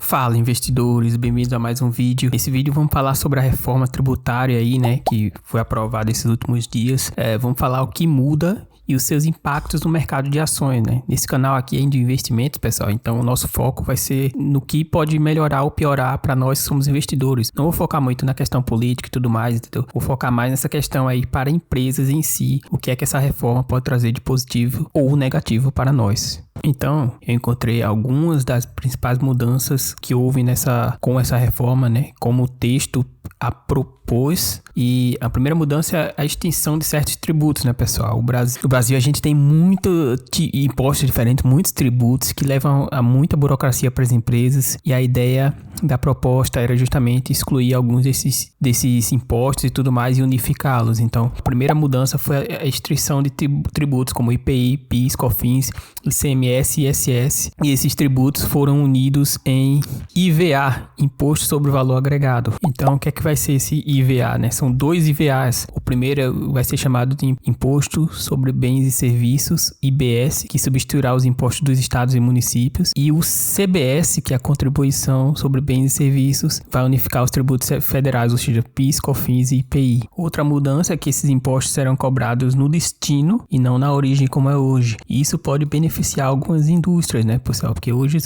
Fala, investidores, bem-vindos a mais um vídeo. Nesse vídeo vamos falar sobre a reforma tributária aí, né, que foi aprovada esses últimos dias. Vamos falar o que muda e os seus impactos no mercado de ações, né? Nesse canal aqui é de investimentos, pessoal, então o nosso foco vai ser no que pode melhorar ou piorar para nós que somos investidores. Não vou focar muito na questão política e tudo mais, entendeu? Vou focar mais nessa questão aí para empresas em si, o que é que essa reforma pode trazer de positivo ou negativo para nós. Então, eu encontrei algumas das principais mudanças que houve com essa reforma, né? Como o texto propôs, e a primeira mudança é a extinção de certos tributos, né, pessoal? O Brasil a gente tem muitos impostos diferentes, muitos tributos que levam a muita burocracia para as empresas, e a ideia da proposta era justamente excluir alguns desses impostos e tudo mais e unificá-los. Então, a primeira mudança foi a extinção de tributos como IPI, PIS, COFINS, ICMS e ISS, e esses tributos foram unidos em IVA, Imposto sobre o Valor Agregado. Então, o que é que vai ser esse IVA, né? São dois IVAs. O primeiro vai ser chamado de Imposto sobre Bens e Serviços, IBS, que substituirá os impostos dos estados e municípios, e o CBS, que é a Contribuição sobre Bens e Serviços, vai unificar os tributos federais, ou seja, PIS, COFINS e IPI. Outra mudança é que esses impostos serão cobrados no destino e não na origem como é hoje. E isso pode beneficiar algumas indústrias, né, pessoal? Porque hoje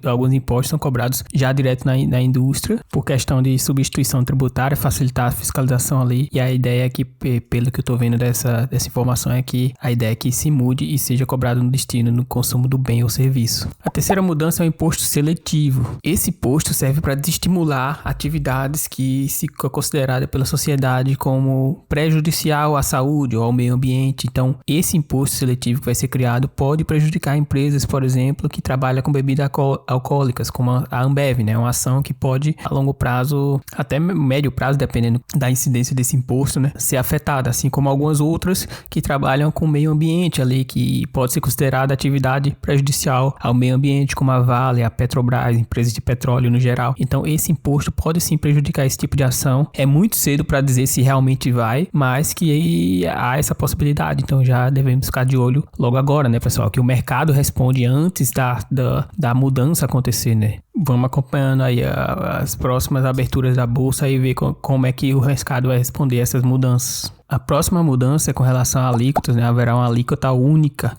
alguns impostos são cobrados já direto na indústria, por questão de substituição tributária, facilitar a fiscalização ali. E a ideia é que, pelo que eu tô vendo dessa informação, é que a ideia é que se mude e seja cobrado no destino, no consumo do bem ou serviço. A terceira mudança é o imposto seletivo. Esse imposto serve para desestimular atividades que se consideradas pela sociedade como prejudicial à saúde ou ao meio ambiente. Então, esse imposto seletivo que vai ser criado pode prejudicar empresas, por exemplo, que trabalham com bebidas alcoólicas, como a Ambev, né? Uma ação que pode, a longo prazo, até médio prazo, dependendo da incidência desse imposto, né, ser afetada, assim como algumas outras que trabalham com o meio ambiente ali, que pode ser considerada atividade prejudicial ao meio ambiente, como a Vale, a Petrobras, empresas de petróleo no geral. Então, esse imposto pode sim prejudicar esse tipo de ação. É muito cedo para dizer se realmente vai, mas que há essa possibilidade. Então, já devemos ficar de olho logo agora, né, pessoal? Que o mercado responde antes da mudança acontecer, né? Vamos acompanhando aí as próximas aberturas da bolsa e ver como é que o mercado vai responder a essas mudanças. A próxima mudança é com relação a alíquotas, né? Haverá uma alíquota única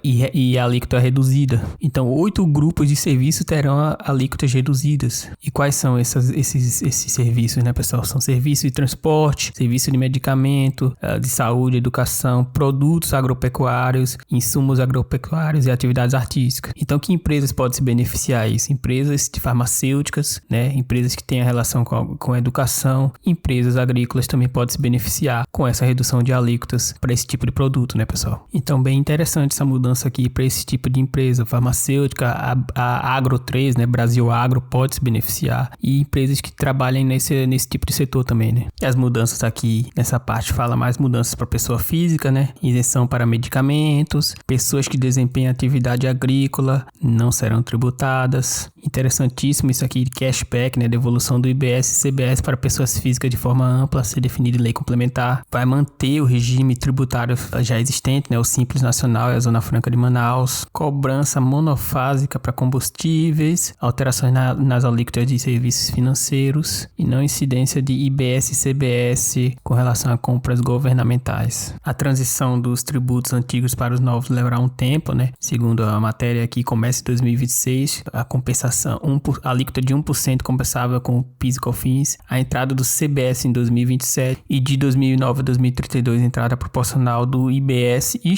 e a alíquota reduzida. Então, 8 grupos de serviços terão alíquotas reduzidas. E quais são esses serviços, né, pessoal? São serviços de transporte, serviço de medicamento, de saúde, educação, produtos agropecuários, insumos agropecuários e atividades artísticas. Então, que empresas podem se beneficiar disso? Empresas de farmacêuticas, né? Empresas que têm a relação com a educação, empresas agrícolas também podem se beneficiar com essa redução de alíquotas para esse tipo de produto, né, pessoal? Então, bem interessante essa mudança aqui para esse tipo de empresa. Farmacêutica, a Agro 3, né, Brasil Agro pode se beneficiar, e empresas que trabalhem nesse tipo de setor também, né? E as mudanças aqui, nessa parte, fala mais mudanças para pessoa física, né? Isenção para medicamentos, pessoas que desempenham atividade agrícola não serão tributadas. Interessantíssimo isso aqui, cashback, né? Devolução do IBS e CBS para pessoas físicas de forma ampla, ser definido em lei complementar. Vai manter o regime tributário já existente, né? O Simples Nacional e a Zona Franca de Manaus. Cobrança monofásica para combustíveis. Alterações nas alíquotas de serviços financeiros. E não incidência de IBS e CBS com relação a compras governamentais. A transição dos tributos antigos para os novos levará um tempo, né? Segundo a matéria aqui, começa em 2026. A compensação, a alíquota de 1% compensável com o PIS e COFINS. A entrada do CBS em 2027 e de 2009 a 2032 entrada proporcional do IBS e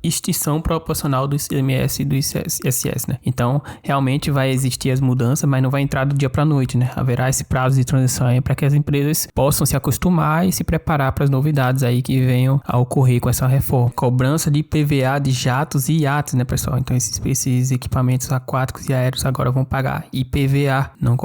extinção proporcional do ICMS e do ISS, né? Então, realmente vai existir as mudanças, mas não vai entrar do dia para a noite, né? Haverá esse prazo de transição aí para que as empresas possam se acostumar e se preparar para as novidades aí que venham a ocorrer com essa reforma. Cobrança de IPVA de jatos e iates, né, pessoal? Então, esses equipamentos aquáticos e aéreos agora vão pagar IPVA. Não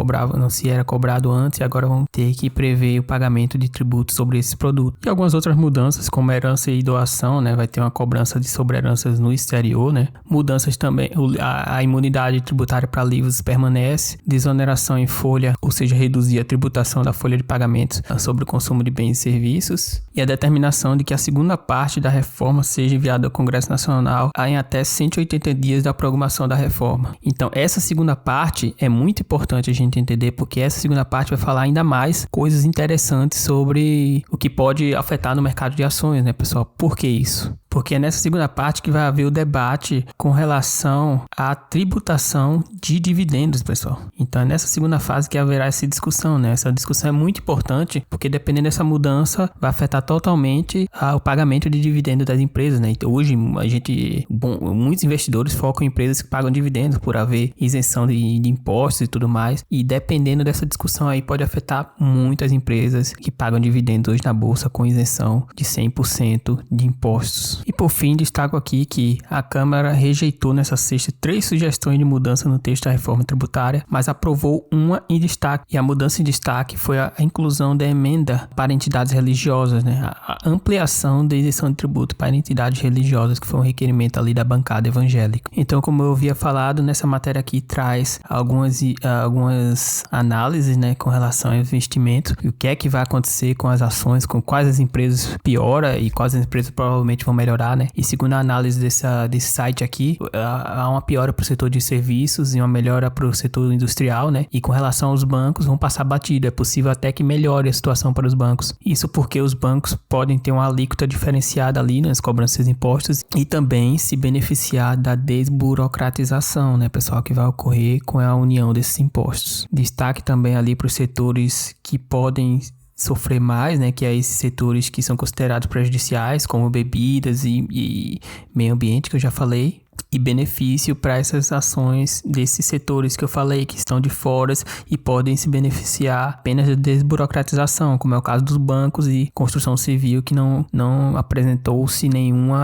se era cobrado antes, e agora vão ter que prever o pagamento de tributos sobre esses produtos. E algumas outras mudanças, como herança e doação, né? Vai ter uma cobrança de sobre-heranças no exterior, né? Mudanças também, a imunidade tributária para livros permanece. Desoneração em folha, ou seja, reduzir a tributação da folha de pagamentos sobre o consumo de bens e serviços. E a determinação de que a segunda parte da reforma seja enviada ao Congresso Nacional em até 180 dias da promulgação da reforma. Então, essa segunda parte parte é muito importante a gente entender, porque essa segunda parte vai falar ainda mais coisas interessantes sobre o que pode afetar no mercado de ações, né, pessoal? Por que isso? Porque é nessa segunda parte que vai haver o debate com relação à tributação de dividendos, pessoal. Então é nessa segunda fase que haverá essa discussão, né? Essa discussão é muito importante, porque dependendo dessa mudança, vai afetar totalmente o pagamento de dividendos das empresas, né? Então, hoje, muitos investidores focam em empresas que pagam dividendos por haver isenção de impostos e tudo mais. E dependendo dessa discussão aí, pode afetar muitas empresas que pagam dividendos hoje na bolsa com isenção de 100% de impostos. E por fim, destaco aqui que a Câmara rejeitou nessa sexta 3 sugestões de mudança no texto da reforma tributária, mas aprovou uma em destaque. E a mudança em destaque foi a inclusão da emenda para entidades religiosas, né? A ampliação da isenção de tributo para entidades religiosas, que foi um requerimento ali da bancada evangélica. Então, como eu havia falado, nessa matéria aqui traz algumas análises, né, com relação ao investimento, o que é que vai acontecer com as ações, com quais as empresas piora e quais as empresas provavelmente vão melhorar, né? E segundo a análise desse site aqui, há uma piora para o setor de serviços e uma melhora para o setor industrial, né? E com relação aos bancos, vão passar batido. É possível até que melhore a situação para os bancos. Isso porque os bancos podem ter uma alíquota diferenciada ali nas cobranças de impostos e também se beneficiar da desburocratização, né, pessoal, que vai ocorrer com a união desses impostos. Destaque também ali para os setores que podem sofrer mais, né, que é esses setores que são considerados prejudiciais, como bebidas e meio ambiente, que eu já falei, e benefício para essas ações desses setores que eu falei, que estão de fora e podem se beneficiar apenas da desburocratização, como é o caso dos bancos e construção civil, que não apresentou-se nenhum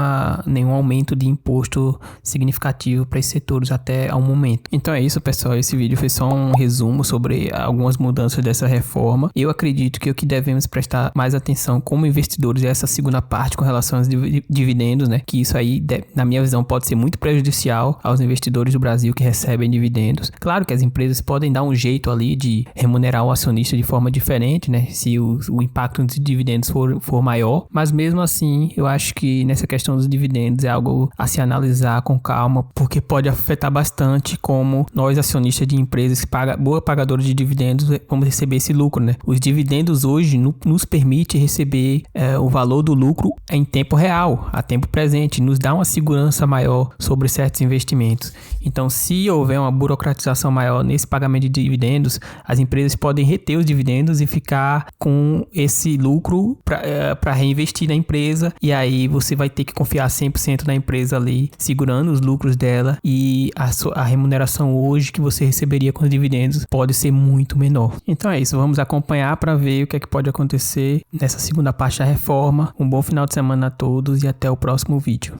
aumento de imposto significativo para esses setores até ao momento. Então é isso, pessoal, esse vídeo foi só um resumo sobre algumas mudanças dessa reforma. Eu acredito que o que devemos prestar mais atenção como investidores é essa segunda parte com relação aos dividendos, né, que isso aí, na minha visão, pode ser muito prejudicial aos investidores do Brasil que recebem dividendos. Claro que as empresas podem dar um jeito ali de remunerar o acionista de forma diferente, né, se o impacto dos dividendos for maior, mas mesmo assim eu acho que nessa questão dos dividendos é algo a se analisar com calma, porque pode afetar bastante como nós acionistas de empresas que boa pagadores de dividendos vamos receber esse lucro, né. Os dividendos hoje nos permite receber o valor do lucro em tempo real, a tempo presente, nos dá uma segurança maior sobre certos investimentos. Então, se houver uma burocratização maior nesse pagamento de dividendos, as empresas podem reter os dividendos e ficar com esse lucro para reinvestir na empresa, e aí você vai ter que confiar 100% na empresa ali, segurando os lucros dela, e a remuneração hoje que você receberia com os dividendos pode ser muito menor. Então é isso, vamos acompanhar para ver o que é que pode acontecer nessa segunda parte da reforma. Um bom final de semana a todos e até o próximo vídeo.